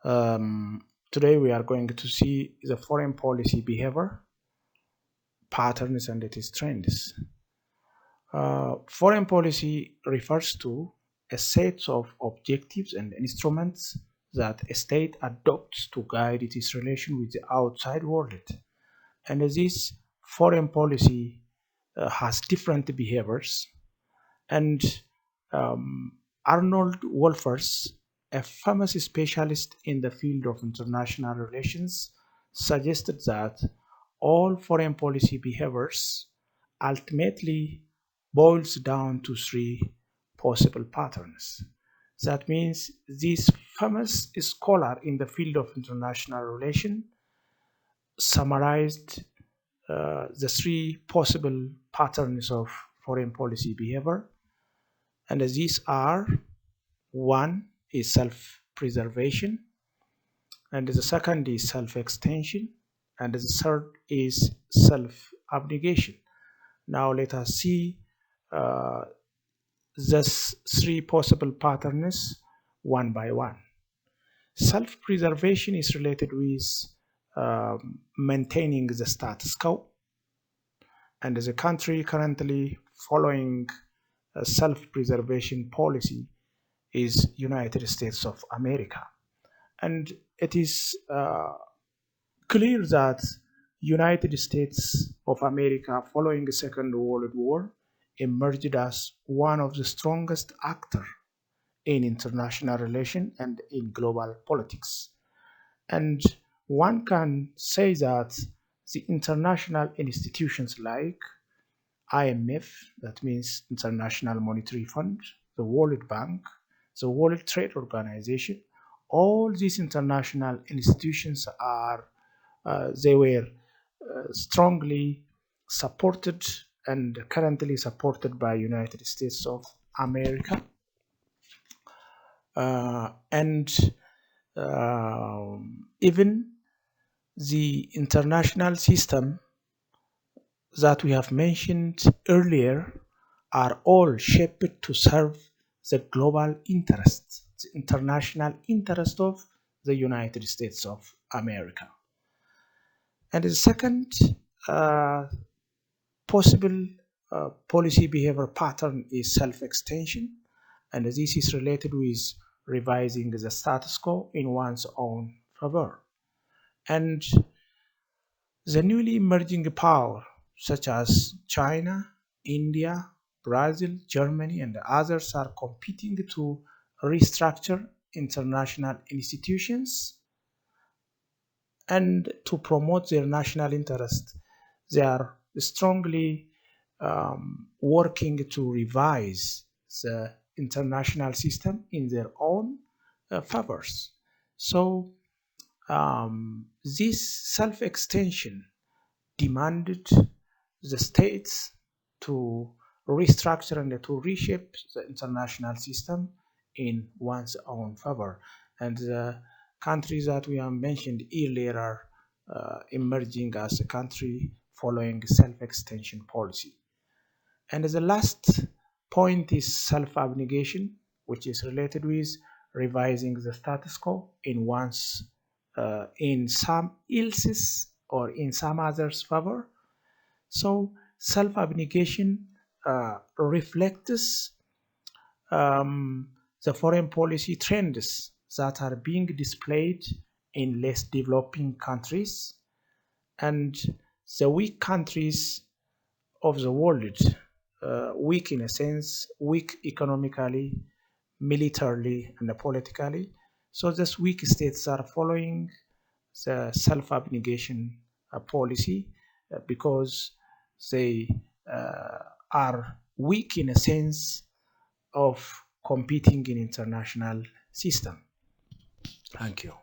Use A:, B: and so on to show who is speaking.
A: Today we are going to see the foreign policy behavior, patterns, and its trends. Foreign policy refers to a set of objectives and instruments that a state adopts to guide its relation with the outside world. And this foreign policy has different behaviors. And Arnold Wolfers, a famous specialist in the field of international relations, suggested that all foreign policy behaviors ultimately boils down to three possible patterns. That means this famous scholar in the field of international relations summarized the three possible patterns of foreign policy behavior. And these are: one is self preservation, and the second is self extension, and the third is self abnegation. Now, let us see uh, these three possible patterns one by one. Self preservation is related with maintaining the status quo, and the country currently following a self-preservation policy is United States of America. And it is clear that United States of America, following the Second World War, emerged as one of the strongest actors in international relations and in global politics. And one can say that the international institutions like IMF, that means International Monetary Fund, the World Bank, the World Trade Organization, all these international institutions they were strongly supported and currently supported by United States of America. And even the international system that we have mentioned earlier are all shaped to serve the global interests, the international interest of the United States of America. And the second possible policy behavior pattern is self-extension, and this is related with revising the status quo in one's own favor. And the newly emerging power, such as China, India, Brazil, Germany, and others, are competing to restructure international institutions and to promote their national interest. They are strongly working to revise the international system in their own favors. So this self-extension demanded the states to restructure and to reshape the international system in one's own favor. And the countries that we have mentioned earlier are emerging as a country following self-extension policy. And the last point is self-abnegation, which is related with revising the status quo in one's in some else's or in some others' favor. So self-abnegation reflects the foreign policy trends that are being displayed in less developing countries, and the weak countries of the world, weak in a sense, weak economically, militarily, and politically. So these weak states are following the self-abnegation policy because they are weak in a sense of competing in international system. Thank you.